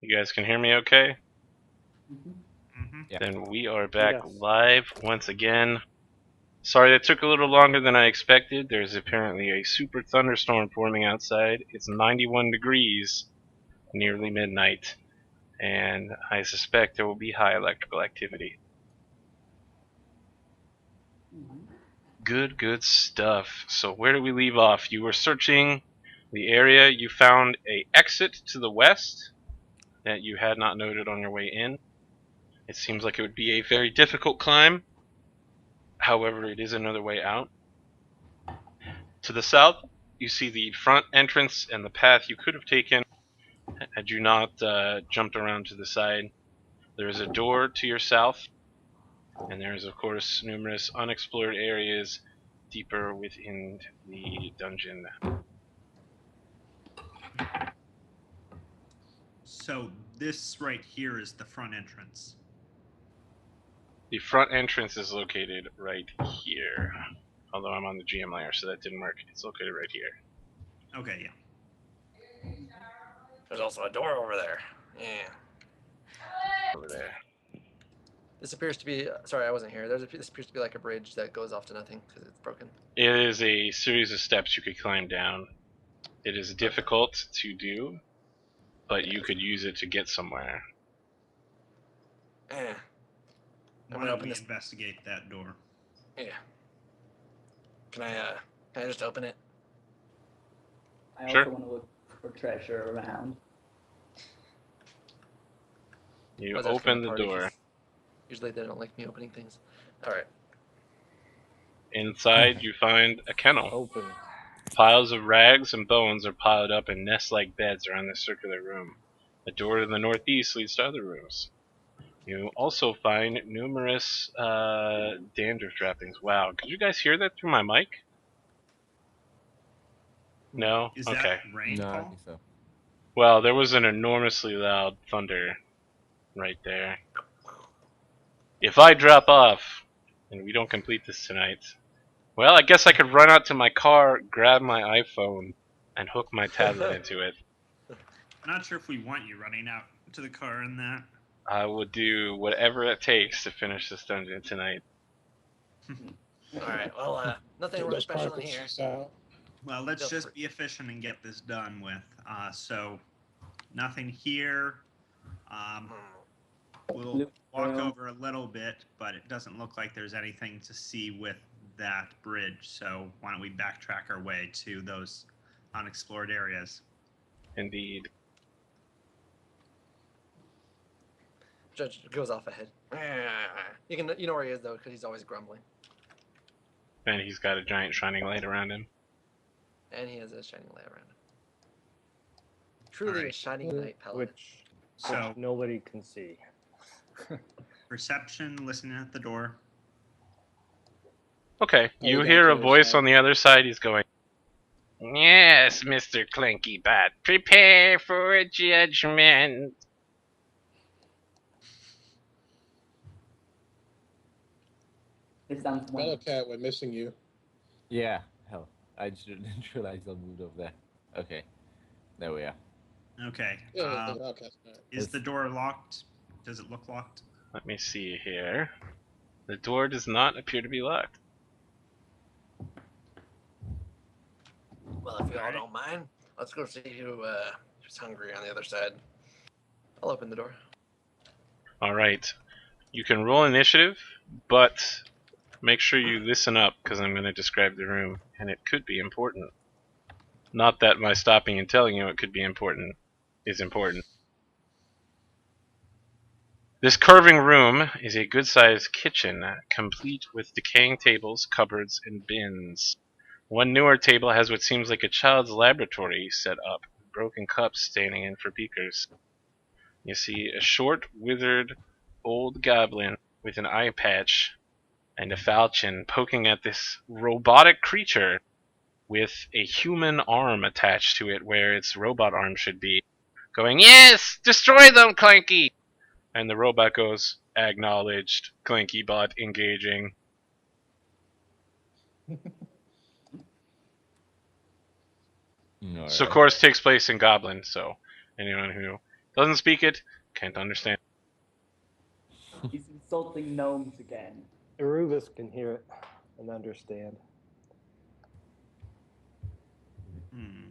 You guys can hear me okay? Yeah. Then we are back Yes. live once again. Sorry that took a little longer than I expected. There's apparently a super thunderstorm forming outside. It's 91 degrees, nearly midnight, and I suspect there will be high electrical activity. Good stuff. So where do we leave off? You were searching the area. You found a exit to the west that you had not noted on your way in. It seems like it would be a very difficult climb. However, it is another way out. To the south, you see the front entrance and the path you could have taken had you not jumped around to the side. There is a door to your south, and there is, of course, numerous unexplored areas deeper within the dungeon. So this right here is the front entrance. The front entrance is located right here. Although I'm on the GM layer, so that didn't work. It's located right here. Okay, yeah. There's also a door over there. Yeah. Over there. This appears to be. Sorry, I wasn't here. This appears to be like a bridge that goes off to nothing because it's broken. It is a series of steps you could climb down. It is difficult to do, but you could use it to get somewhere. Eh. Why don't we investigate that door? Yeah. Can I just open it? I Sure. also want to look for treasure around. You Was that from open the party? door. 'Cause usually they don't like me opening things. All right. Inside, you find a kennel. Open. Piles of rags and bones are piled up in nest-like beds around this circular room. A door to the northeast leads to other rooms. You also find numerous dandruff trappings. Wow, could you guys hear that through my mic? No? Is Okay. that rainfall? No, I think so. Well, there was an enormously loud thunder right there. If I drop off, and we don't complete this tonight, well, I guess I could run out to my car, grab my iPhone, and hook my tablet into it. I'm not sure if we want you running out to the car in that. I will do whatever it takes to finish this dungeon tonight. All right. Well, nothing really special in here. Well, let's just be efficient and get this done with. So, nothing here. We'll walk over a little bit, but it doesn't look like there's anything to see with that bridge. So, why don't we backtrack our way to those unexplored areas? Indeed. Judge goes off ahead. You know where he is though, because he's always grumbling. And he's got a giant shining light around him. And he has a shining light around him. Truly a shining light paladin. Which So, nobody can see. perception, listening at the door. Okay, Oh, you we hear got a to the voice side. on the other side. He's going, "Yes, Mr. Clanky Bat, prepare for a judgment." It sounds Metal one. Cat, we're missing you. Yeah, hell. I just didn't realize I moved over there. Okay. There we are. Okay. Yeah, Metal Cat's back. Is the door locked? Does it look locked? Let me see here. The door does not appear to be locked. Well, if you all don't mind, let's go see who's hungry on the other side. I'll open the door. Alright. You can roll initiative, but make sure you listen up, because I'm going to describe the room, and it could be important. Not that my stopping and telling you it could be important is important. This curving room is a good-sized kitchen, complete with decaying tables, cupboards, and bins. One newer table has what seems like a child's laboratory set up, with broken cups standing in for beakers. You see a short, withered, old goblin with an eye patch and a falchion poking at this robotic creature with a human arm attached to it where its robot arm should be, going, "Yes! Destroy them, Clanky!" And the robot goes, "Acknowledged, Clanky bot engaging." No, So, of course, takes place in Goblin, so anyone who Doesn't speak it. Can't understand. He's insulting gnomes again. Erebus can hear it and understand. Hmm.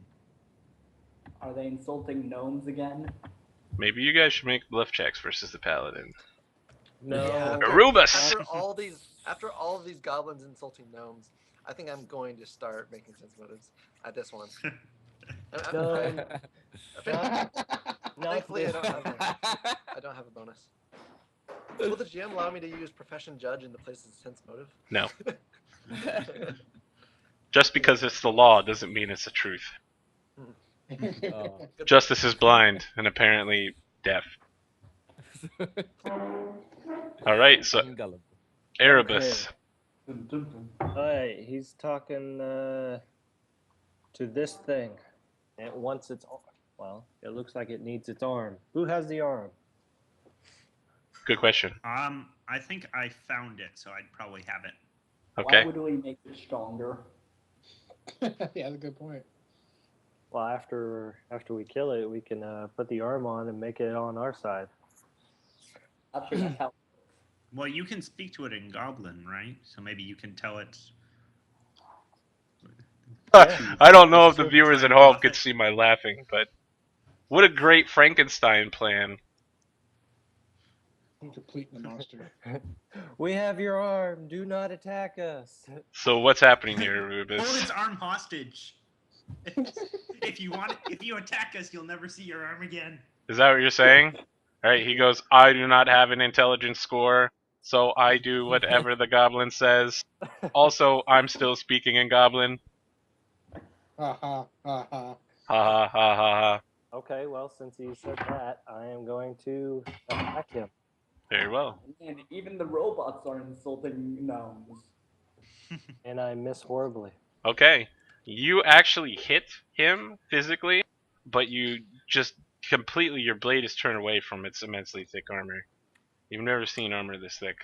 Are they insulting gnomes again? Maybe you guys should make bluff checks versus the paladin. No. Yeah, Arubus! after all of these goblins insulting gnomes, I think I'm going to start making sense motives at this one. No. Thankfully, I don't have a bonus. Will the GM allow me to use profession judge in the place of sense motive? No. Just because it's the law doesn't mean it's the truth. Oh. Justice is blind and apparently deaf. Alright, so Ungullible. Erebus. Dun, dun, dun. Alright, he's talking to this thing. And once it's well, it looks like it needs its arm. Who has the arm? Good question. I think I found it, so I'd probably have it. Okay. Why would we make it stronger? Yeah, that's a good point. Well, after we kill it, we can put the arm on and make it on our side. Not sure that's how. Well, you can speak to it in Goblin, right? So maybe you can tell it. I don't know if the viewers at home could see my laughing, but what a great Frankenstein plan. I'm completing the monster. We have your arm. Do not attack us. So what's happening here, Hold Rubus? its arm hostage. If you attack us, you'll never see your arm again. Is that what you're saying? Alright, he goes, I do not have an intelligence score, so I do whatever the goblin says. Also, I'm still speaking in goblin. Ha ha ha ha. Ha ha ha ha ha. Okay, well, since he said that, I am going to attack him. Very well. And even the robots are insulting gnomes. And I miss horribly. Okay. You actually hit him physically, but you just completely, your blade is turned away from its immensely thick armor. You've never seen armor this thick.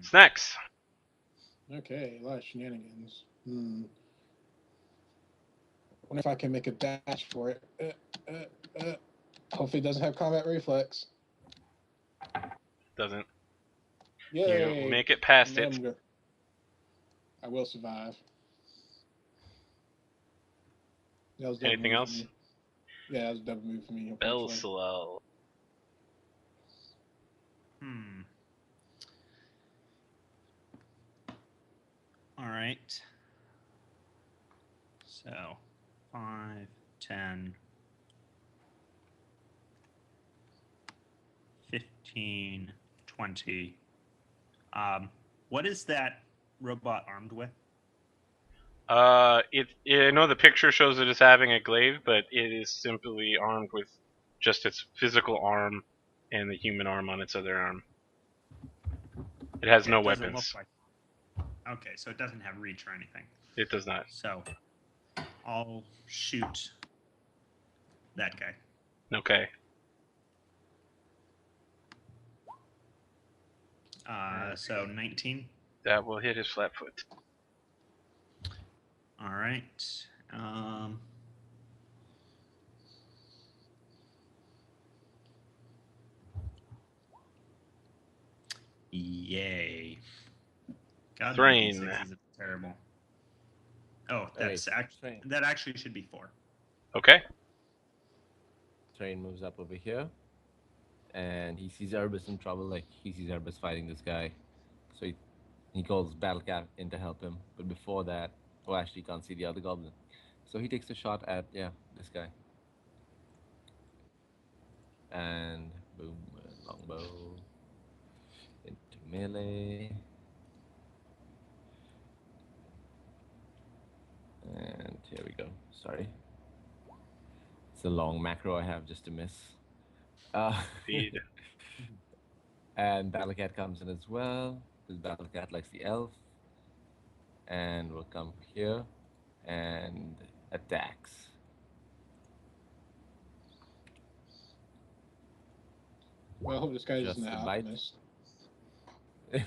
Snacks. Okay, a lot of shenanigans. Wonder if I can make a dash for it. Hopefully it doesn't have combat reflex. Doesn't. Yay! You make it past Now it. I'm I will survive. That was double Anything move else? for me. Yeah, that was a double move for me. unfortunately. Belsalel. All right. So, 5, 10, 15, 20. What is that robot armed with? I know the picture shows it as having a glaive, but it is simply armed with just its physical arm and the human arm on its other arm. It has no It doesn't weapons. look like- Okay, so it doesn't have reach or anything. It does not. So, I'll shoot that guy. Okay. So 19. That will hit his flat foot. All right. Yay. God, Thrain. 6 is terrible. Oh, that's Thrain. that actually should be 4. Okay. Train moves up over here, and he sees Erebus in trouble. Like, he sees Erebus fighting this guy, so he calls Battlecat in to help him. But before that, oh, actually, he can't see the other goblin, so he takes a shot at this guy, and boom, longbow into melee, and here we go. Sorry. It's a long macro I have just to miss. Indeed. And Battlecat comes in as well, because Battlecat likes the elf. And we'll come here and attacks. Well, I hope this guy Just isn't an a bite. alchemist.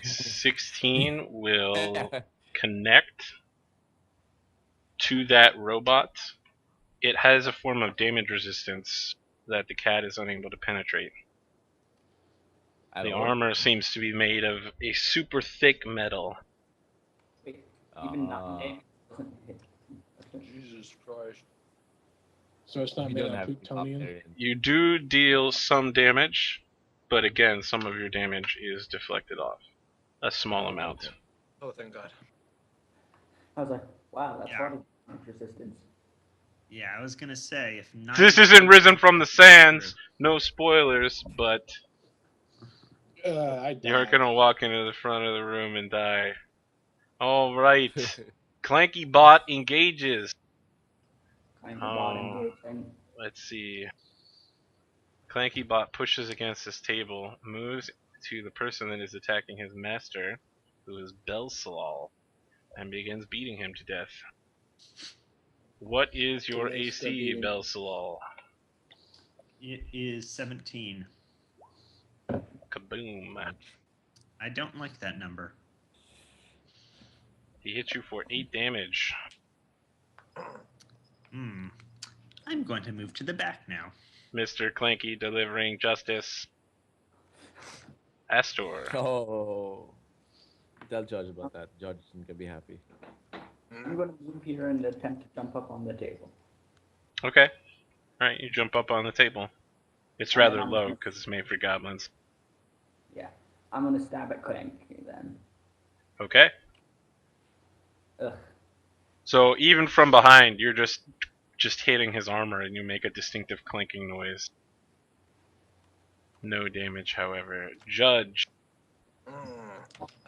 16 will connect to that robot. It has a form of damage resistance that the cat is unable to penetrate. At The all? armor seems to be made of a super thick metal. Wait, even 9 Uh, damage doesn't hit. Jesus Christ. So it's not we made don't of have plutonium. barbarians. You do deal some damage, but again, some of your damage is deflected off. A small amount. Okay. Oh, thank God. I was like, wow, that's Yeah. hard resistance. Yeah, I was gonna say if not. This isn't Risen from the Sands. No spoilers, but I you aren't died. gonna walk into the front of the room and die. All right. Clanky Bot engages. Kind of bot Oh. engaging. Let's see. Clanky Bot pushes against this table, moves to the person that is attacking his master, who is Belsalal, and begins beating him to death. What is your Okay, let's go AC, beat him. Belsalal? It is 17. Kaboom. I don't like that number. He hits you for 8 damage. I'm going to move to the back now. Mr. Clanky delivering justice. Astor. Oh. Tell Judge about that. Judge isn't gonna be happy. I'm going to move here and attempt to jump up on the table. Okay. Alright, you jump up on the table. It's And then rather I'm low gonna- because it's made for goblins. Yeah. I'm going to stab at Clanky then. Okay. Ugh. So even from behind, you're just hitting his armor and you make a distinctive clinking noise. No damage, however. Judge.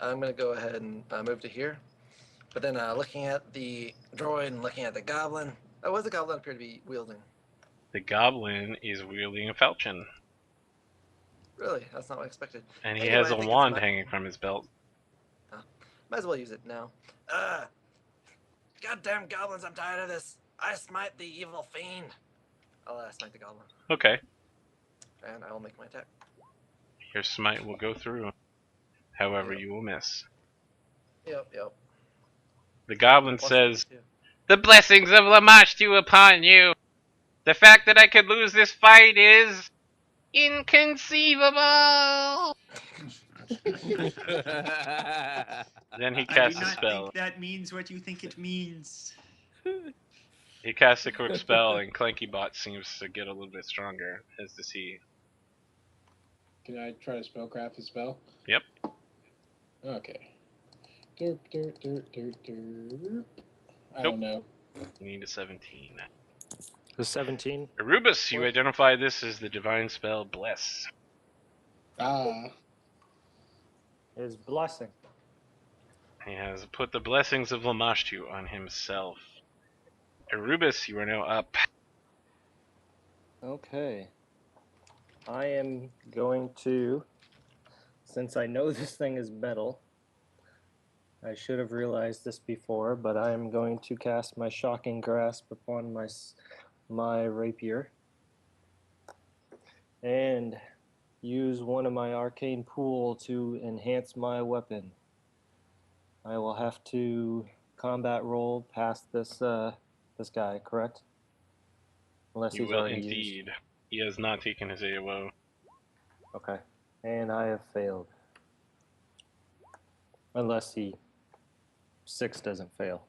I'm gonna go ahead and move to here. But then looking at the droid and looking at the goblin. Oh, what does the goblin appear to be wielding? The goblin is wielding a falchion. Really? That's not what I expected. And he Anyway, has I a think it's wand my- hanging from his belt. Might as well use it now. Goddamn goblins, I'm tired of this. I smite the evil fiend. I'll smite the goblin. Okay. And I will make my attack. Your smite will go through. However, Yep. you will miss. Yep. The goblin Plus says, 22. "The blessings of Lamashtu upon you. The fact that I could lose this fight is inconceivable." Then he I do casts a not spell. think that means what you think it means. He casts a quick spell, and Clanky Bot seems to get a little bit stronger, as does he. Can I try to spellcraft a spell? Yep. Okay. Derp, derp, derp, derp, derp. I don't know. You need a 17. The 17. Arubus, you What? identify this as the divine spell Bless. Ah, Is blessing. He has put the blessings of Lamashtu on himself. Arubus, you are now up. Okay. I am going to, since I know this thing is metal, I should have realized this before, but I am going to cast my Shocking Grasp upon my rapier and use one of my arcane pool to enhance my weapon. I will have to combat roll past this this guy, correct? Unless You he's will already used. indeed. He has not taken his AOO. Okay. And I have failed. Unless he 6 doesn't fail.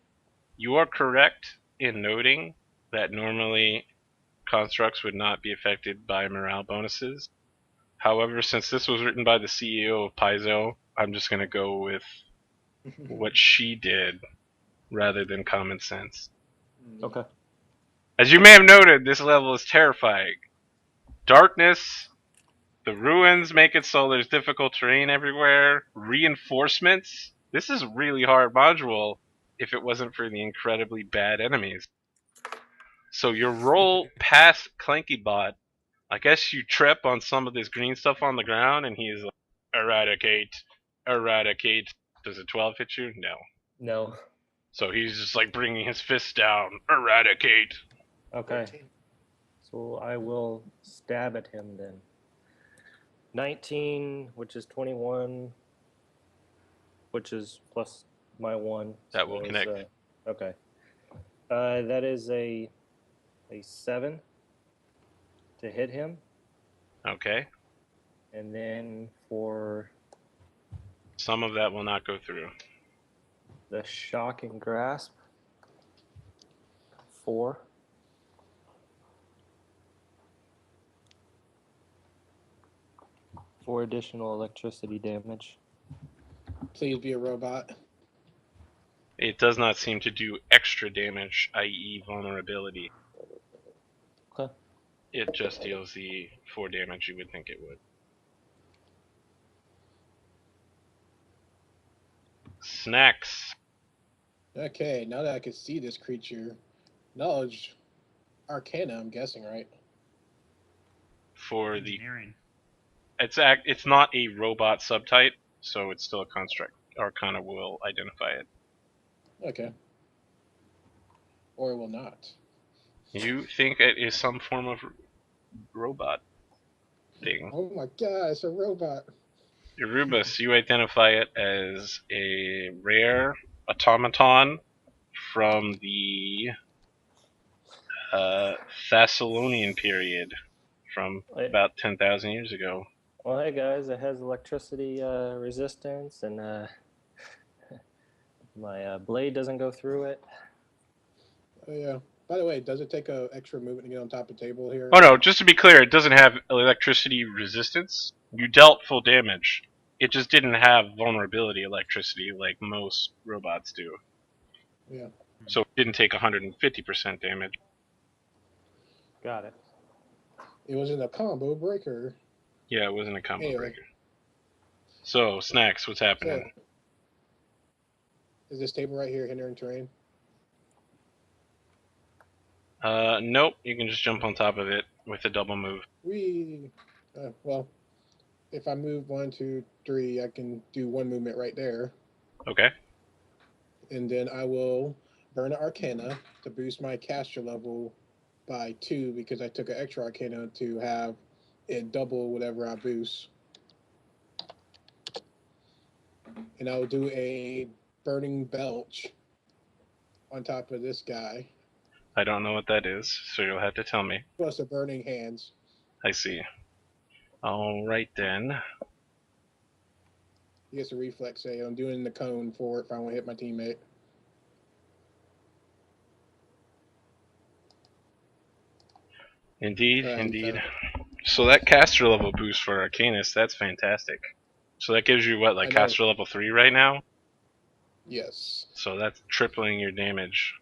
You are correct in noting that normally constructs would not be affected by morale bonuses. However, since this was written by the CEO of Paizo, I'm just going to go with what she did rather than common sense. Okay. As you may have noted, this level is terrifying. Darkness, the ruins make it so there's difficult terrain everywhere, reinforcements. This is a really hard module if it wasn't for the incredibly bad enemies. So your roll past Clankybot, I guess you trip on some of this green stuff on the ground and he's like, eradicate, eradicate. Does a 12 hit you? No. No. So he's just like bringing his fist down, eradicate. Okay. 13. So I will stab at him then. 19, which is 21, which is plus my 1. That will is, connect. Okay. That is a 7. to hit him, Okay. and then for Some of that will not go through. the shocking grasp, 4. Four additional electricity damage. Please be a robot. It does not seem to do extra damage, i.e. vulnerability. Okay. It just deals the 4 damage you would think it would. Snacks. Okay, now that I can see this creature, knowledge, Arcana, I'm guessing, right? For the Engineering. it's not a robot subtype, so it's still a construct. Arcana will identify it. Okay. Or it will not. You think it is some form of robot thing. Oh my god, it's a robot. Erebus, you identify it as a rare automaton from the Thessalonian period, from about 10,000 years ago. Well, hey guys, it has electricity resistance, and my blade doesn't go through it. Oh yeah. By the way, does it take a extra movement to get on top of the table here? Oh no, just to be clear, it doesn't have electricity resistance. You dealt full damage. It just didn't have vulnerability electricity like most robots do. Yeah. So it didn't take 150% damage. Got it. It was in a combo breaker. Yeah, it wasn't a combo Anyway. breaker. So, Snacks, what's happening? So, is this table right here hindering terrain? Nope, you can just jump on top of it with a double move. Well, if I move 1, 2, 3, I can do 1 movement right there. Okay. And then I will burn an Arcana to boost my caster level by 2 because I took an extra Arcana to have it double whatever I boost. And I'll do a Burning Belch on top of this guy. I don't know what that is, so you'll have to tell me. Plus a Burning Hands. I see. Alright then. He gets a reflex save. I'm doing the cone for it if I want to hit my teammate. Indeed, indeed. So that caster level boost for Arcanist, that's fantastic. So that gives you what, like caster level 3 right now? Yes. So that's tripling your damage.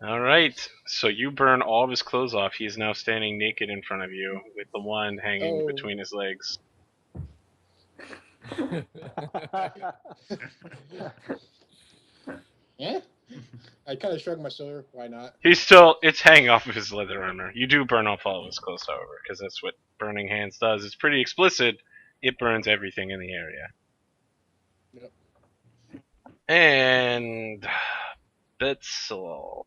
Alright, so you burn all of his clothes off. He is now standing naked in front of you with the wand hanging between his legs. Yeah? I kind of shrugged my shoulder. Why not? It's hanging off of his leather armor. You do burn off all of his clothes, however, because that's what Burning Hands does. It's pretty explicit. It burns everything in the area. Yep. And Betzel.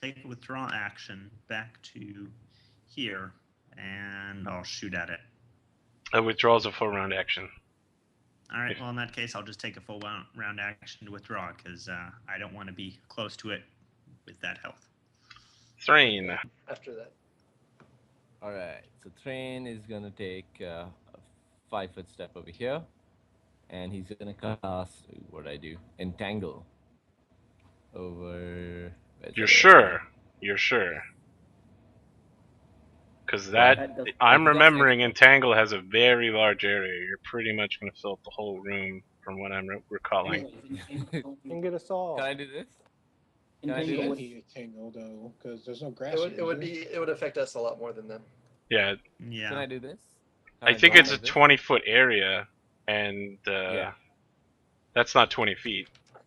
Take a withdraw action back to here, and I'll shoot at it. A withdrawal is a full round action. All right. Well, in that case, I'll just take a full round action to withdraw because I don't want to be close to it with that health. Thrain. After that. Alright, so Thrain is gonna take a 5-foot step over here, and he's gonna cast, what do I do? Entangle. Over... You're sure? You're sure? Because I'm remembering Entangle has a very large area. You're pretty much going to fill up the whole room from what I'm recalling. You can get us all. Can I do this? Can I do this? Tangle though, because there's no grass. It would affect us a lot more than them. Yeah. Yeah. Can I do this? I think it's a 20-foot area, and that's not 20 feet. I'm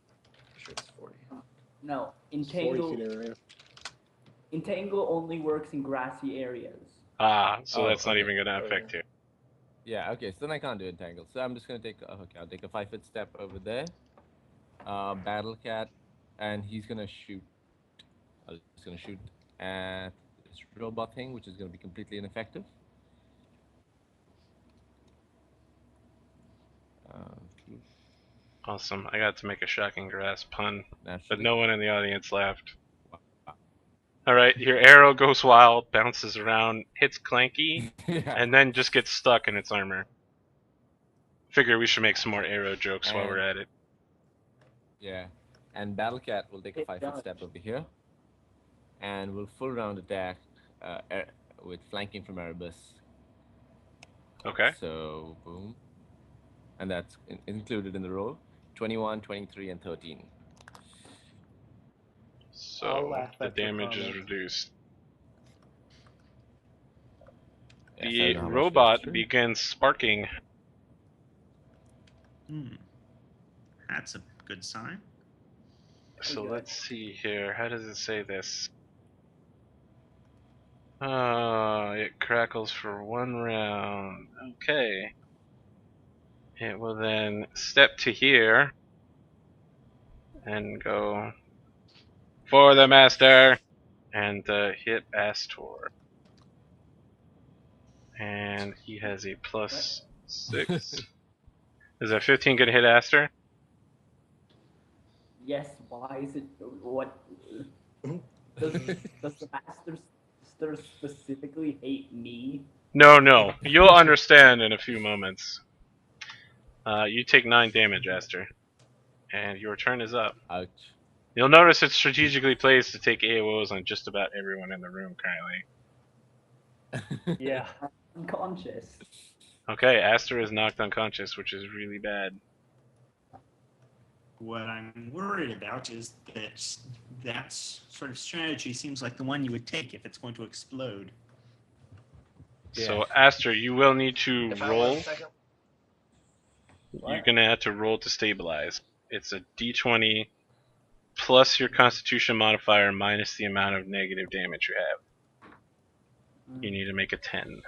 sure it's 40. No, 40 feet area. Entangle only works in grassy areas. So that's not even going to affect you. Yeah, okay, so then I can't do Entangle. So I'm just going to take, I'll take a 5-foot step over there. Battle Cat, and he's going to shoot. I'm just going to shoot at this robot thing, which is going to be completely ineffective. Awesome. I got to make a shocking grass pun, Naturally. but no one in the audience laughed. Alright, your arrow goes wild, bounces around, hits Clanky, Yeah. and then just gets stuck in its armor. Figure we should make some more arrow jokes while we're at it. Yeah. And Battle Cat will take a It 5-foot does. step over here. And will full round attack with flanking from Erebus. Okay. So, boom. And that's included in the roll. 21, 23, and 13. I'll So laugh the at your damage is comment. reduced. Yes, I The don't know how much robot goes through. begins sparking. That's a good sign. So good. let's see here. How does it say this? It crackles for 1 round. Okay. It will then step to here and go for the master and hit Astor. And he has a +6. Is that 15 gonna hit Astor? Yes, why is it what does the master specifically hate me? No. You'll understand in a few moments. You take 9 damage, Astor. And your turn is up. Ouch. You'll notice it's strategically placed to take AOs on just about everyone in the room currently. Yeah. Unconscious. Okay, Astor is knocked unconscious, which is really bad. What I'm worried about is that that sort of strategy seems like the one you would take if it's going to explode. So, Astor, you will need to If I roll. 1 second. You're going to have to roll to stabilize. It's a d20 plus your constitution modifier minus the amount of negative damage you have. You need to make a 10.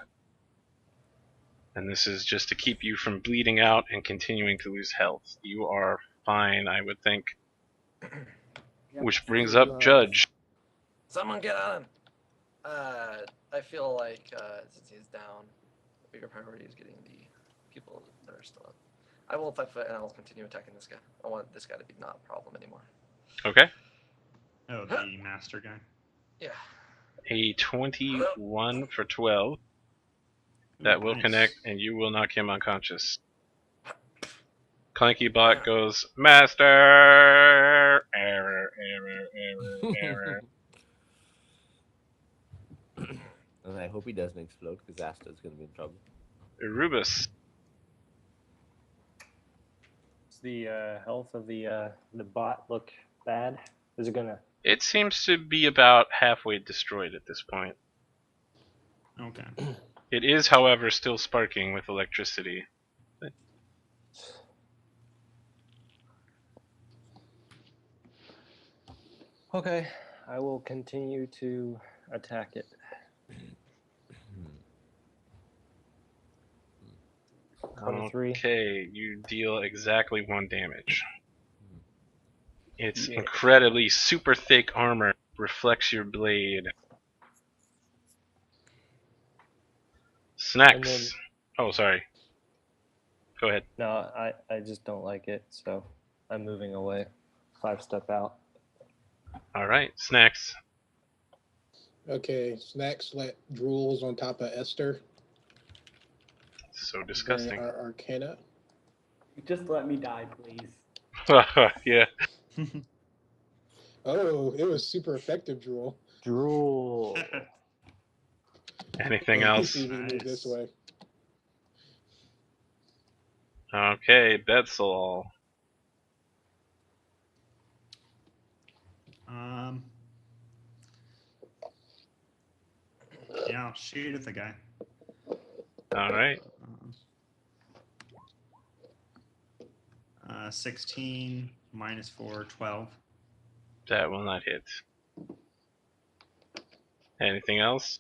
And this is just to keep you from bleeding out and continuing to lose health. You are fine, I would think. Yep. Which brings up Judge. Someone get on him. I feel like since he's down, the bigger priority is getting the people that are still up. I will 5 foot and I'll continue attacking this guy. I want this guy to be not a problem anymore. Okay. Oh, the master guy. Yeah. A 21 for 12. That will Nice. connect, and you will knock him unconscious. Clanky Bot goes, Master! Error. And I hope he doesn't explode because Astor's going to be in trouble. Erebus. Does the health of the bot look bad? Is it gonna? It seems to be about halfway destroyed at this point. Okay. It is, however, still sparking with electricity. Okay, I will continue to attack it. Okay, you deal exactly 1 damage. Its Yeah. incredibly super thick armor reflects your blade. Snacks. And then- Oh, sorry. Go ahead. No, I just don't like it, so I'm moving away. 5 step out. Alright, Snacks. Okay, Snacks let drools on top of Esther. So Burn disgusting. our Arcana. Just let me die, please. Yeah. Oh, it was super effective drool. Drool. Anything Yeah, else? PC, we move this way. Okay, Betzel. Yeah, I'll shoot at the guy. Alright. 16 minus 4, 12. That will not hit. Anything else?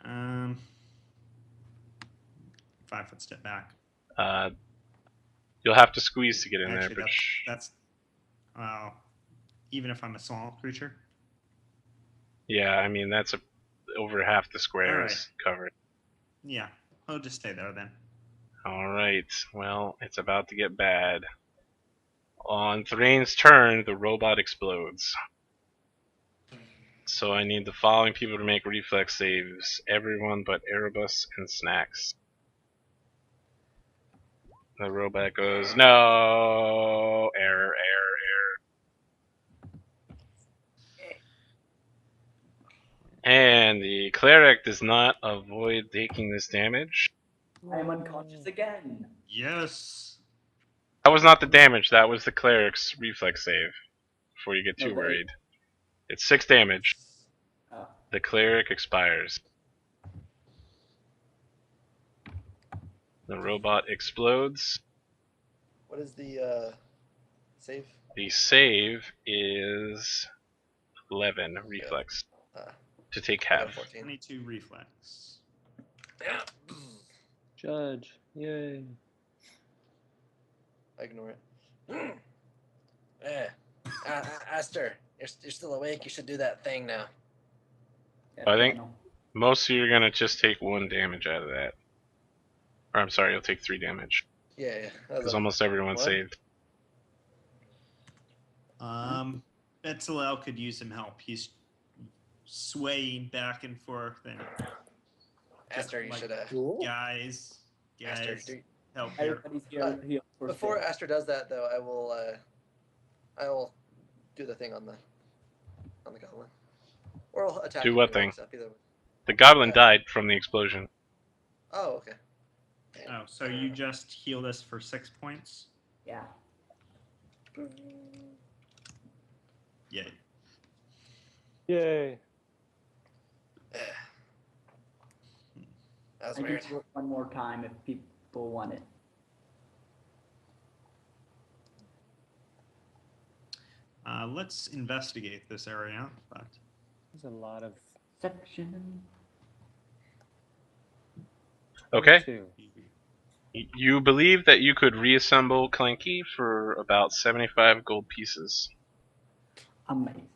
5 foot step back. You'll have to squeeze to get in Actually, there, but that's even if I'm a small creature. yeah, I mean that's over half the square Alright. is covered. Yeah, I'll just stay there then. Alright, well, it's about to get bad. On Thrain's turn, the robot explodes. So I need the following people to make reflex saves. Everyone but Erebus and Snacks. The robot goes, no! Error. And the cleric does not avoid taking this damage. I am unconscious again. Yes. That was not the damage, that was the cleric's reflex save. Before you get too No, worried. It's 6 damage. Oh. The cleric expires. The robot explodes. What is the save? The save is 11 reflex to take I got a half. 14. 22 reflex. Yeah. Judge. Yay. I ignore it. Yeah. Aster, you're still awake. You should do that thing now. I think- no. Most of you are gonna just take 1 damage out of that. Or I'm sorry, you'll take 3 damage. Yeah. Because almost everyone What? saved. Betzalel could use some help. He's swaying back and forth and Aster, you like- should. Cool. guys, Aster, help here. Everybody's here. before Aster does that, though, I will do the thing on the goblin. Or I'll attack. Do him what and thing? mix up, either way. The goblin died from the explosion. Oh, okay. Oh, so you just healed us for 6 points? Yeah. Yay. Yay. That was I weird. can do it one more time if people want it. Let's investigate this area, but There's a lot of Section. Okay. two. You believe that you could reassemble Clanky for about 75 gold pieces. Amazing.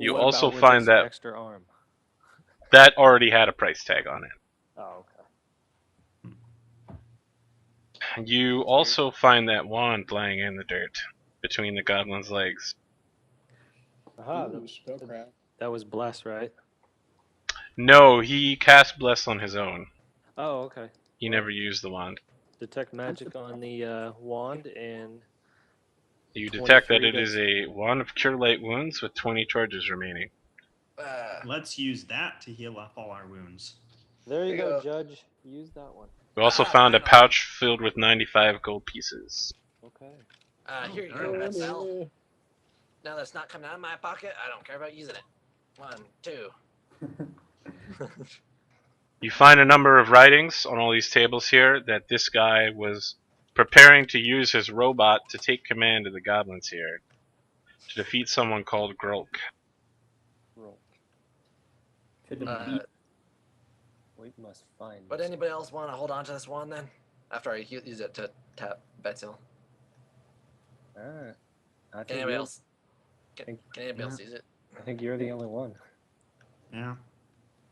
You What also about with find its that- extra arm. That already had a price tag on it. Oh, okay. You also find that wand lying in the dirt between the goblin's legs. Aha, Ooh, spellcraft. that was bless, right? No, he cast Bless on his own. Oh, okay. He never used the wand. Detect magic on the wand, and You detect that 23 it is a wand of Cure Light Wounds with 20 charges remaining. let's use that to heal up all our wounds. there you There you go, go. Judge. Use that one. We also Ah, found a finally. pouch filled with 95 gold pieces. Okay. Here you Oh, go, nice. Betzel. Now that's not coming out of my pocket, I don't care about using it. 1, 2. You find a number of writings on all these tables here that this guy was preparing to use his robot to take command of the goblins here to defeat someone called Grulk. Roll. To defeat. We must find. But this. anybody else want to hold on to this wand then? After I use it to tap Betzel. Ah, I think Anybody you're- else? Can anybody else use it? I think you're the only one. Yeah.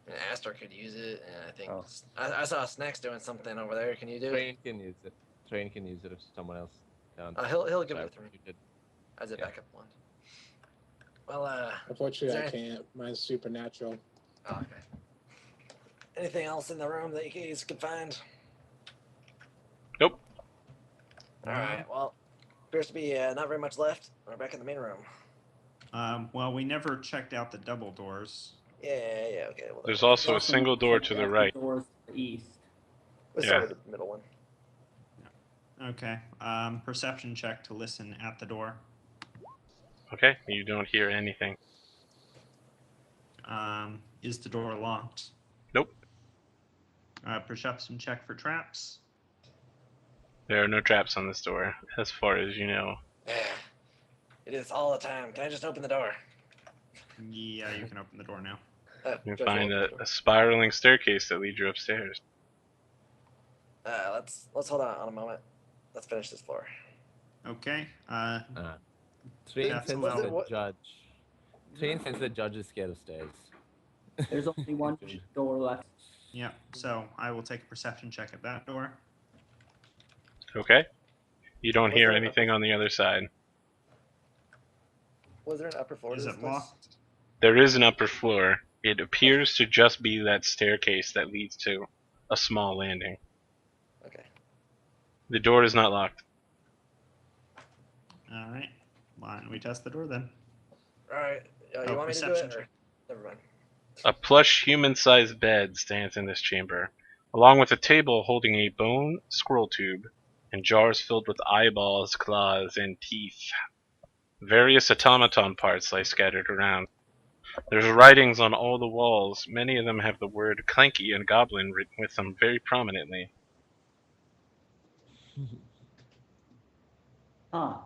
And Aster could use it, and I think Oh. I saw Snacks doing something over there. Can you do it? Train can use it. Train can use it if someone else can't. He'll give So it to me you did. as a yeah. backup wand. Well, Unfortunately, I Is there- can't. Mine's supernatural. oh, okay. Anything else in the room that you guys could find? Nope. All right. Well, appears to be not very much left. We're back in the main room. Well, we never checked out the double doors. Yeah. Okay. Well, There's also a single door to the right. Doors to the east. let's yeah. start with the middle one. Okay. Perception check to listen at the door. Okay, you don't hear anything. Is the door locked? Nope. Perception check for traps. There are no traps on this door, as far as you know. Yeah. It is all the time. Can I just open the door? Yeah, you can open the door now. You Judge, find open the a spiraling staircase that leads you upstairs. door. Let's hold on a moment. Let's finish this floor. Okay. Train That's senses was it the what- judge. Train senses the judge is scared of stairs. There's only one door left. Yeah. So I will take a perception check at that door. Okay? You don't Was hear there- anything on the other side. Was there an upper floor Is to this it place? locked? There is an upper floor. It appears to just be that staircase that leads to a small landing. Okay. The door is not locked. All right. Why don't we test the door then? All right. You Oh, want me to do perception it? Or... check. Never mind. A plush human-sized bed stands in this chamber, along with a table holding a bone scroll tube and jars filled with eyeballs, claws, and teeth. Various automaton parts lie scattered around. There's writings on all the walls. Many of them have the word Clanky and Goblin written with them very prominently.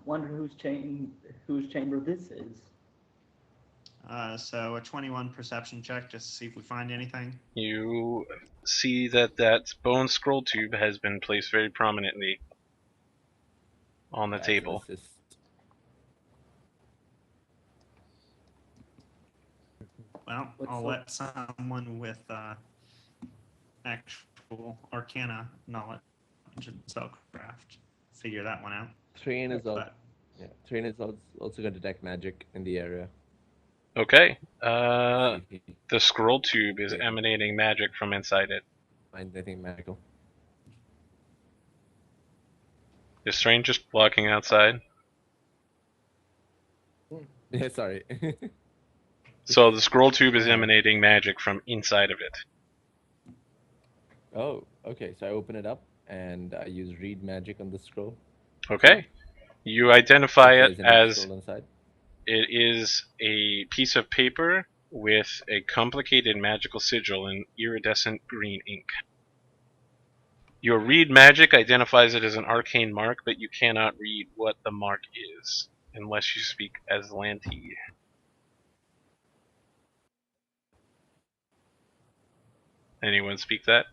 Wonder whose chamber this is. So a 21 perception check just to see if we find anything. You see that bone scroll tube has been placed very prominently on the That's an table. assist. Well, What's I'll the- let someone with actual Arcana knowledge and spellcraft figure that one out. Train is But Train is also going to detect magic in the area. Okay. See if he The scroll tube is Yeah. emanating magic from inside it. finds anything magical. Is Strange just walking outside? Yeah, sorry. So the scroll tube is emanating magic from inside of it. Oh, okay. So I open it up and I use read magic on the scroll. Okay. You identify If it there's any as scroll inside. it is a piece of paper with a complicated magical sigil in iridescent green ink. Your read magic identifies it as an arcane mark, but you cannot read what the mark is unless you speak Aslanti. Anyone speak that?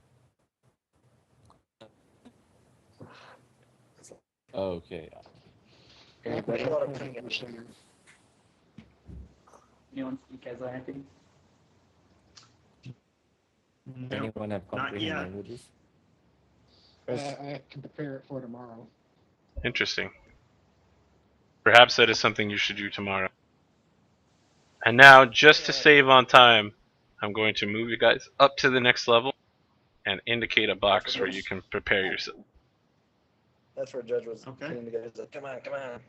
Okay. Anyone speak as I think? nope, Anyone have not comprehend yet. languages? I can prepare it for tomorrow. Interesting. Perhaps that is something you should do tomorrow. And now, just to save on time, I'm going to move you guys up to the next level and indicate a box where you can prepare yourself. That's where Judge was Okay. getting together. He's like, come on, come on.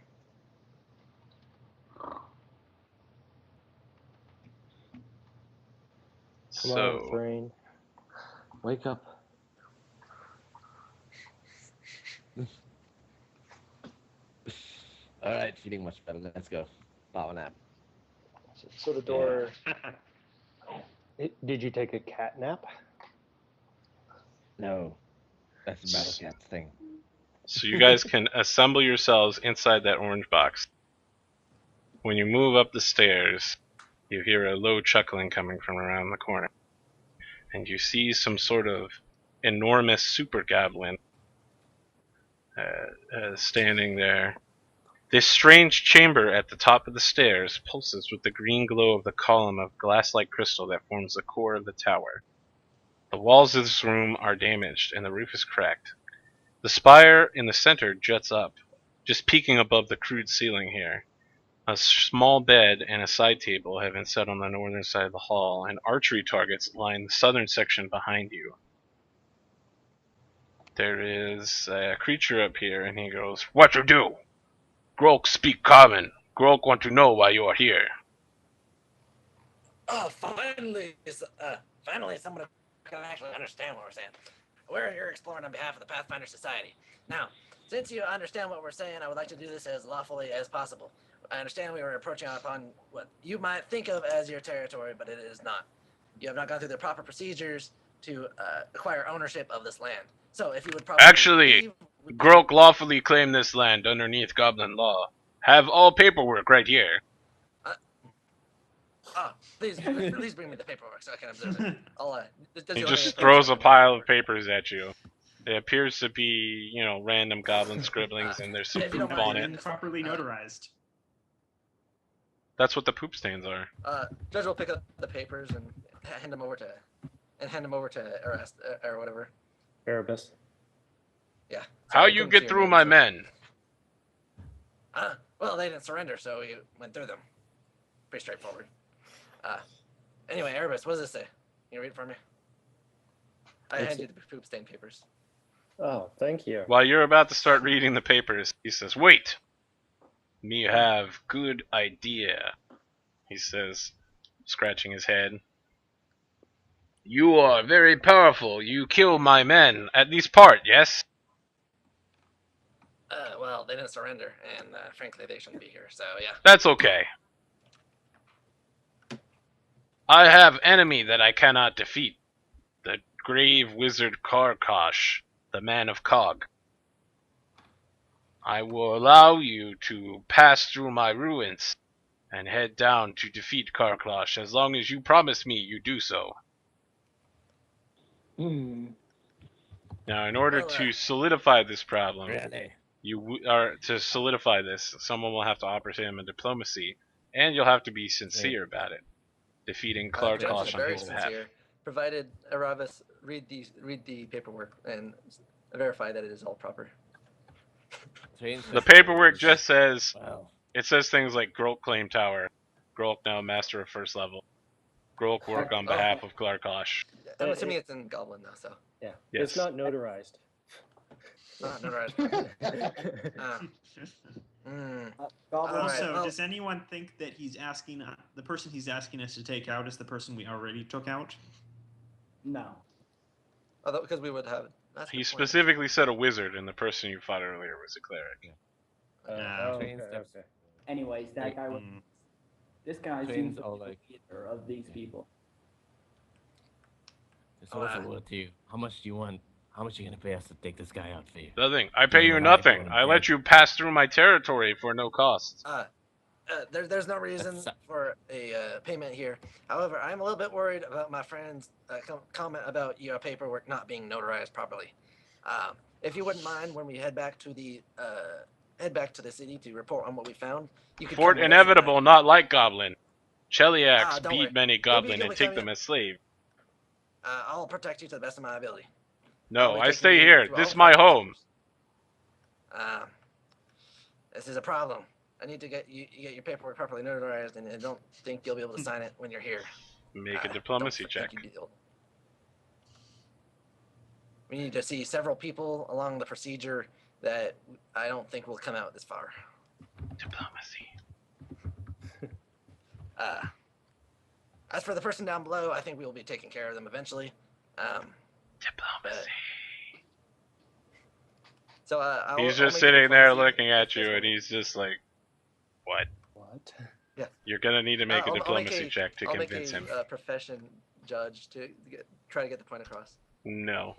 Come on, Thrain. Wake up. All right, feeling much better. Let's go. Power nap. So the door. Did you take a cat nap? No, that's the battle cat thing. So you guys can assemble yourselves inside that orange box. When you move up the stairs, you hear a low chuckling coming from around the corner. And you see some sort of enormous super goblin standing there. This strange chamber at the top of the stairs pulses with the green glow of the column of glass-like crystal that forms the core of the tower. The walls of this room are damaged and the roof is cracked. The spire in the center juts up, just peeking above the crude ceiling here. A small bed and a side table have been set on the northern side of the hall, and archery targets line the southern section behind you. There is a creature up here, and he goes, "What you do? Grok speak common. Grok want to know why you are here." Oh, finally, finally, someone can actually understand what we're saying. We're here exploring on behalf of the Pathfinder Society. Now, since you understand what we're saying, I would like to do this as lawfully as possible. I understand we were approaching upon what you might think of as your territory, but it is not. You have not gone through the proper procedures to acquire ownership of this land. So, if you would probably Actually, Grok lawfully claimed this land underneath Goblin law. Have all paperwork right here. please bring me the paperwork so I can observe it. He just throws a pile of papers at you. It appears to be, random goblin scribblings, and there's some If you don't poop mind, on And it. properly notarized. That's what the poop stains are. Judge will pick up the papers and hand them over to Erast, or whatever. Erebus. Yeah. How I you couldn't get see through your my name, men? Well, they didn't surrender, so we went through them. Pretty straightforward. Anyway, Erebus, what does this say? Can you read it for me? I It's- hand you the poop stain papers. Oh, thank you. While you're about to start reading the papers, he says, "Wait, me have good idea," he says, scratching his head. "You are very powerful. You kill my men, at least part, yes?" Well, they didn't surrender, and frankly, they shouldn't be here. So yeah. That's okay. I have enemy that I cannot defeat. The grave wizard Karkosh, the man of Cog. I will allow you to pass through my ruins and head down to defeat Karkosh as long as you promise me you do so. Hmm. Now, in order Well, to solidify this problem, Really? to solidify this, someone will have to offer him a diplomacy, and you'll have to be sincere about it, defeating Judge Karkosh is on very his behalf. sincere. Provided Aravis read the paperwork and verify that it is all proper. The paperwork just says, Wow. it says things like Grolk claim tower, Grolk now master of first level, Grolk work on behalf of Karkosh. I'm assuming it's in Goblin though, so Yeah. Yes. It's not notarized. no, right. Goblin. Alright, Also, well- does anyone think that he's asking the person he's asking us to take out is the person we already took out? No. Although because we would have. That's a He good point. specifically said a wizard, and the person you fought earlier was a cleric. Uh, Train steps. Okay. Anyways, that guy was. Mm. This guy Trains seems to all be like- the leader of these people. So what's the word to you? How much do you want? How much are you gonna pay us to take this guy out for you? Nothing. I pay you Right, nothing. going I let dead. you pass through my territory for no cost. there's no reason That's- for a payment here. However, I'm a little bit worried about my friend's comment about your paperwork not being notarized properly. If you wouldn't mind, when we head back to the city to report on what we found, you could Fort come with us. inevitable, not like Goblin. Cheliax don't beat worry. many Goblin you'll and be take coming- them as slave. I'll protect you to the best of my ability. No, I'll be I taking stay you here. to all This is the my fire home. stations. This is a problem. I need to get your paperwork properly notarized, and I don't think you'll be able to sign it when you're here. Make a Don't diplomacy think check. you'd be able- We need to see several people along the procedure that I don't think will come out this far. Diplomacy. As for the person down below, I think we will be taking care of them eventually. Diplomacy. So He's I'll just make a sitting there diplomacy looking at assessment. you, and he's just like, "What? What? You're gonna need to make a I'll diplomacy make check to I'll make convince him." a profession judge to try to get the point across. No.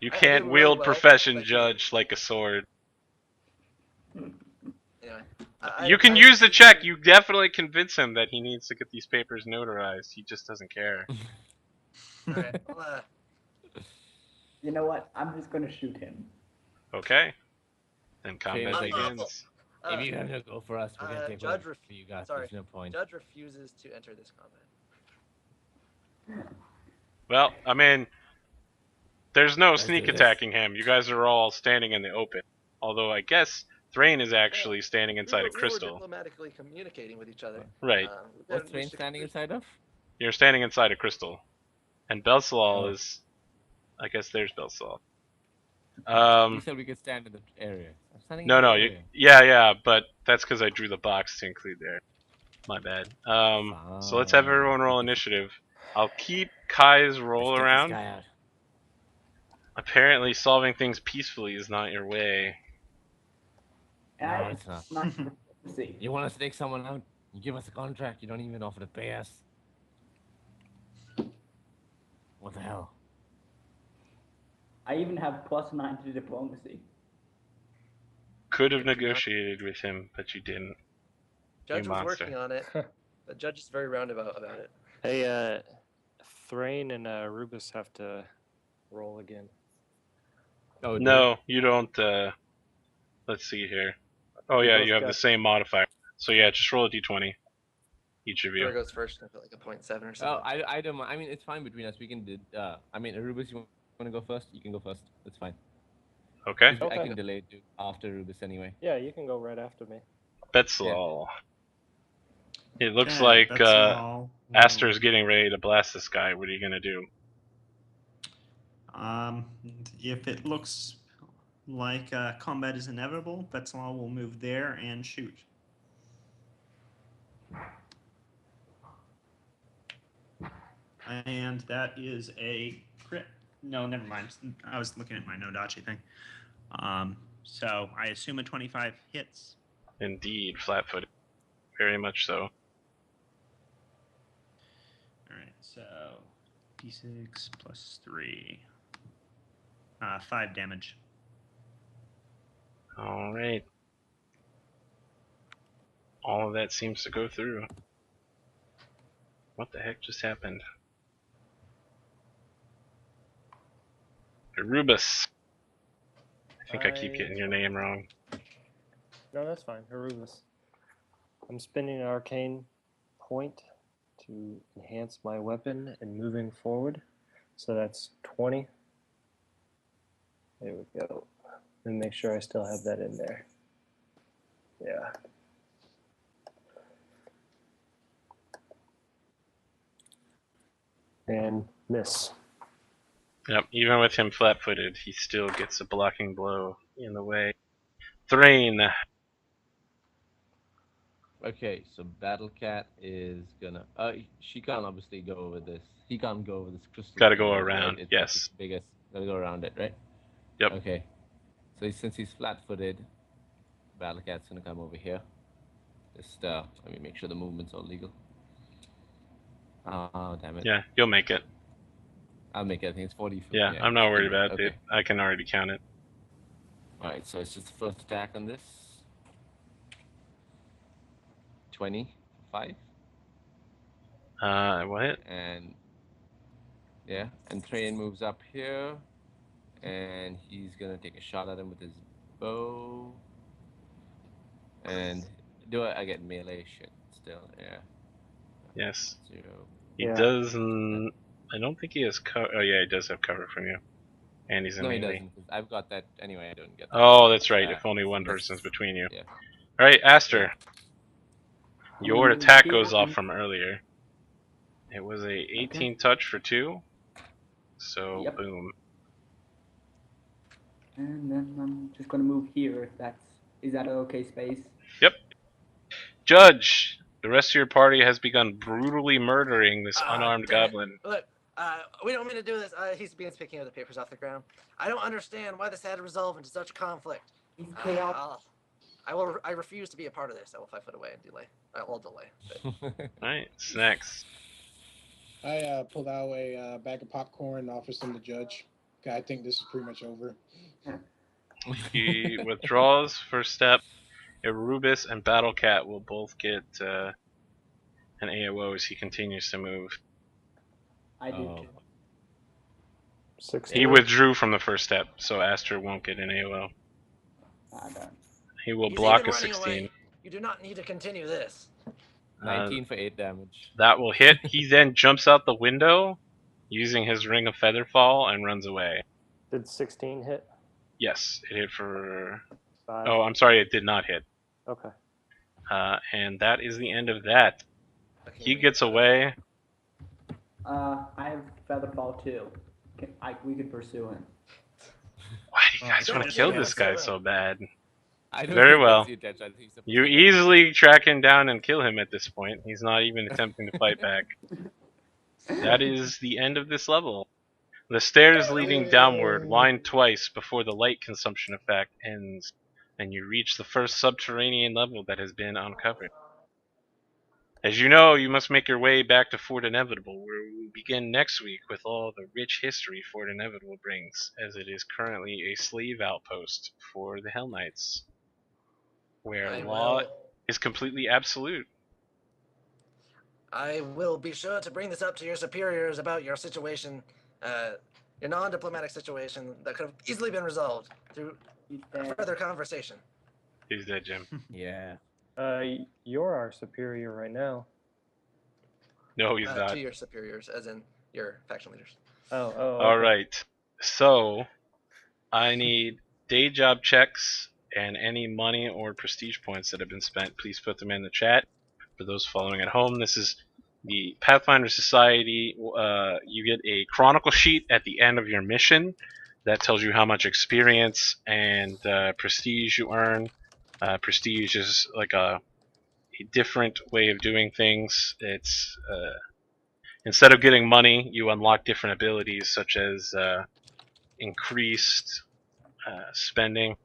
You I can't did really wield well, profession but judge like a sword. Anyway, You can use the check. You definitely convince him that he needs to get these papers notarized. He just doesn't care. All right. Well, You know what? I'm just gonna shoot him. Okay. Then combat Train is like, begins. If you have to go for us, we're gonna take Judge over for you guys. sorry. There's no point. Judge refuses to enter this combat. Well, I mean, there's no Let's sneak do this. attacking him. You guys are all standing in the open. Although I guess Thrain is actually standing inside we a were crystal. diplomatically communicating with each other. Right. What's Train standing inside of? You're standing inside a crystal. And Belsalal Oh. is... I guess there's Belsalal. You said we could stand in the area. I'm standing No, in the no, area. yeah, but that's because I drew the box to include there. My bad. So let's have everyone roll initiative. I'll keep Kai's roll Let's take around. This guy out. Apparently solving things peacefully is not your way. No, it's not. See. You want us to take someone out? You give us a contract. You don't even offer to pay us. What the hell? I even have +9 to diplomacy. Could have negotiated with him, but you didn't. Judge was monster. working on it. The judge is very roundabout about it. Hey, Thrain and Rubus have to roll again. Oh, No, you don't, let's see here. Oh You yeah, both you have got- the same modifier. So yeah, just roll a d20. Each of Whoever you. goes first, I feel like a 0.7 or Oh, something. I don't mind. I mean, it's fine between us. We can do. I mean, Rubus, you want to go first? You can go first. That's fine. Okay? Okay. I can delay it to after Rubus anyway. Yeah, you can go right after me. Betsalal. It looks Okay, like that's all. Aster's getting ready to blast this guy. What are you gonna do? If it looks like combat is inevitable, that's all. We'll move there and shoot. And that is a crit. No, never mind. I was looking at my Nodachi thing. So I assume a 25 hits. Indeed, flat-footed. Very much so. All right, so d6 plus 3. 5 damage. All right. All of that seems to go through. What the heck just happened? Arubus. I think I keep getting your name wrong. No, that's fine. Harubis. I'm spending an arcane point to enhance my weapon and moving forward. So that's 20. There we go. And make sure I still have that in there. Yeah. And miss. Yep, even with him flat-footed, he still gets a blocking blow in the way. Thrain. Okay, so Battle Cat is gonna. She can't obviously go over this. He can't go over this crystal. Gotta go field, around, Right? It's yes. the biggest. Gotta go around it, right? Yep. Okay. So since he's flat-footed, Battle Cat's gonna come over here. Just let me make sure the movement's all legal. Oh, damn it. Yeah, you'll make it. I'll make it. I think it's 40 feet. Yeah, I'm not worried about okay. it. I can already count it. Alright, so it's just the first attack on this. 25. What? And yeah, and Train moves up here, and he's gonna take a shot at him with his bow. And I get melee shit still? Yeah. Yes. 0. He Yeah. does. I don't think he has cover. Oh yeah, he does have cover from you. And he's in No, he melee. doesn't. 'Cause I've got that anyway. I don't get that. Oh, that's right. If only one That's- person's between you. Yeah. All right, Aster. Your I'm attack here goes off and- from earlier. It was a 18 touch for 2. So Yep. boom. And then I'm just gonna move here. If is that an okay space? Yep. Judge, the rest of your party has begun brutally murdering this unarmed Damn it. goblin. Look, we don't mean to do this. He's picking up the papers off the ground. I don't understand why this had to resolve into such conflict. He's chaos. I refuse to be a part of this. I will 5 foot away and delay. I will delay. But Alright, snacks. I pulled out a bag of popcorn and offered some to Judge. I think this is pretty much over. He withdraws first step. Arubis and Battle Cat will both get an AOO as he continues to move. I did. Oh. 16. He withdrew from the first step, so Aster won't get an AOO. Done. He will he's block even a running 16. away. You do not need to continue this. 19 for 8 damage. That will hit. He then jumps out the window using his Ring of Featherfall and runs away. Did 16 hit? Yes, it hit for... 5. Oh, I'm sorry, it did not hit. Okay. And that is the end of that. Okay, He gets away. I have Featherfall too. We could pursue him. Why do you guys want to kill this guy so bad? I don't Very think well. that's the intention. I think he's supposed You to- easily track him down and kill him at this point. He's not even attempting to fight back. That is the end of this level. The stairs leading downward wind twice before the light consumption effect ends, and you reach the first subterranean level that has been uncovered. As you know, you must make your way back to Fort Inevitable, where we will begin next week with all the rich history Fort Inevitable brings, as it is currently a slave outpost for the Hell Knights, where law is completely absolute. I will be sure to bring this up to your superiors about your situation, your non-diplomatic situation that could have easily been resolved through further conversation. He's dead, Jim. Yeah. You're our superior right now. No, he's not. To your superiors, as in your faction leaders. Oh. All Okay. right. So, I need day job checks and any money or prestige points that have been spent. Please put them in the chat. For those following at home, this is the Pathfinder Society. You get a chronicle sheet at the end of your mission that tells you how much experience and prestige you earn. Prestige is like a different way of doing things. It's instead of getting money, you unlock different abilities such as increased spending.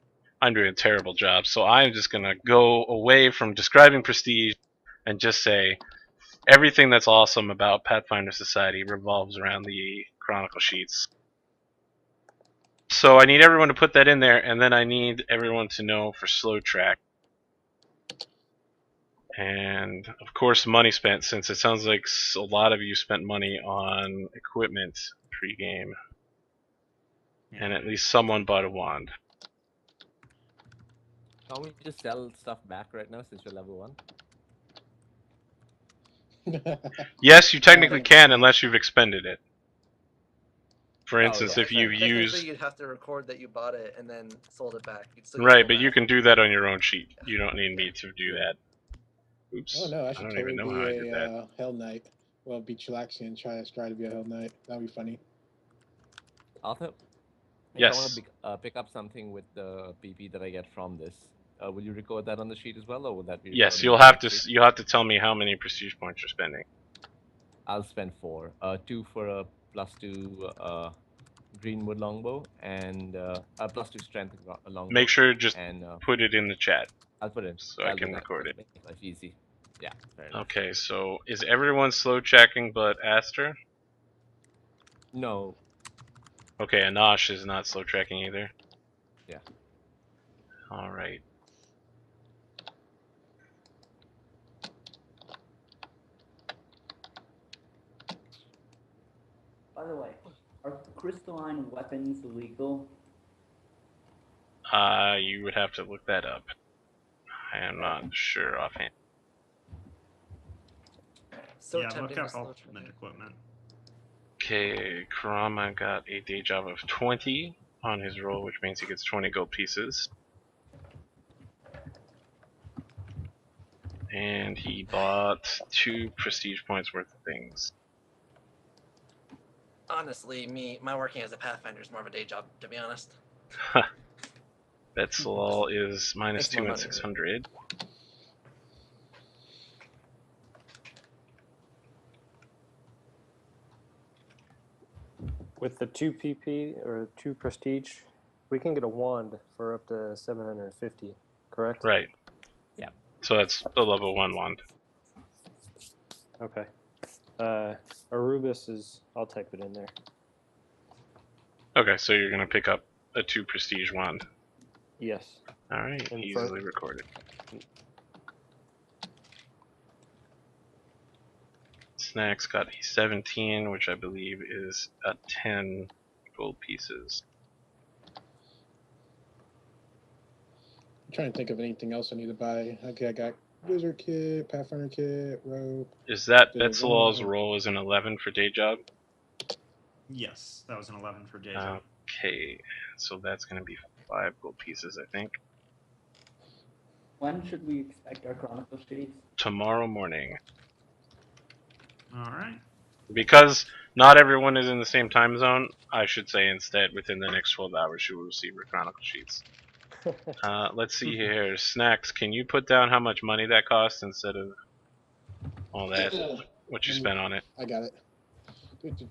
I'm doing a terrible job, so I'm just gonna go away from describing prestige and just say everything that's awesome about Pathfinder Society revolves around the chronicle sheets. So I need everyone to put that in there, and then I need everyone to know for slow track. And of course, money spent, since it sounds like a lot of you spent money on equipment pre-game, and at least someone bought a wand. Can't we just sell stuff back right now since we're level 1? Yes, you technically can unless you've expended it. For instance, yeah, if you Technically, use you'd have to record that you bought it and then sold it back. You'd still right, go but you back. can do that on your own sheet. You don't need me to do that. Oops. Oh no, I I should don't totally even know how I did be that. a Hell Knight. Well, be chillaxing and try to be a Hell Knight. That'd be funny. Arthur? If Yes. I want to pick up something with the PP that I get from this, will you record that on the sheet as well, or will that be? Yes, recorded on the sheet? you'll have to tell me how many prestige points you're spending. I'll spend 4. 2 for a +2 Greenwood longbow and +2 strength longbow. Make sure to just and put it in the chat I'll put it so I can record it. Make life easy. Yeah. Fair enough. Okay, so is everyone slow checking but Aster? No. Okay, Anash is not slow tracking either. Yeah. Alright. By the way, are crystalline weapons legal? You would have to look that up. I am not sure offhand. So yeah, tempting look up to slow ultimate track. equipment. Okay, Karama got a day job of 20 on his roll, which means he gets 20 gold pieces. And he bought 2 prestige points worth of things. Honestly, my working as a Pathfinder is more of a day job, to be honest. Betzelal is Makes -2 more and money. 600. With the 2 PP or 2 prestige, we can get a wand for up to 750, correct? Right. Yeah. So that's the level 1 wand. Okay. Arubis is, I'll type it in there. Okay, so you're going to pick up a 2 prestige wand. Yes. Alright, And easily recorded. Snacks got a 17, which I believe is 10 gold pieces. I'm trying to think of anything else I need to buy. Okay, I got Wizard Kit, Pathfinder Kit, Rope. Is that Did it Betzelal's wrong. roll is an 11 for day job? Yes, that was an 11 for day job. Okay, so that's going to be 5 gold pieces, I think. When should we expect our chronicle sheets? Tomorrow morning. All right. Because not everyone is in the same time zone, I should say instead within the next 12 hours you will receive your chronicle sheets. Let's see here. Snacks, can you put down how much money that cost instead of all that, what you spent on it? I got it. Let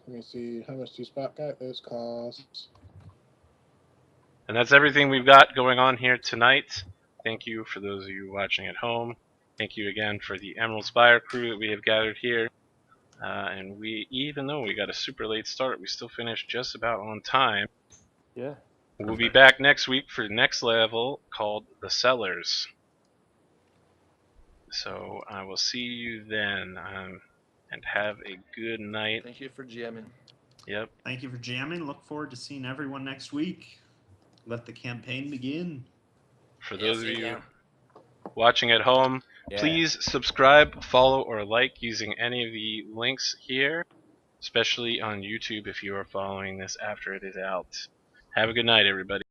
me see. How much do Spot got? Those costs. And that's everything we've got going on here tonight. Thank you for those of you watching at home. Thank you again for the Emerald Spire crew that we have gathered here. And even though we got a super late start, we still finished just about on time. Yeah. We'll be back next week for the next level called the Cellars. So I will see you then, and have a good night. Thank you for GMing. Yep. Thank you for jamming. Look forward to seeing everyone next week. Let the campaign begin. For those of see you ya. watching at home, Yeah. please subscribe, follow, or like using any of the links here, especially on YouTube if you are following this after it is out. Have a good night, everybody.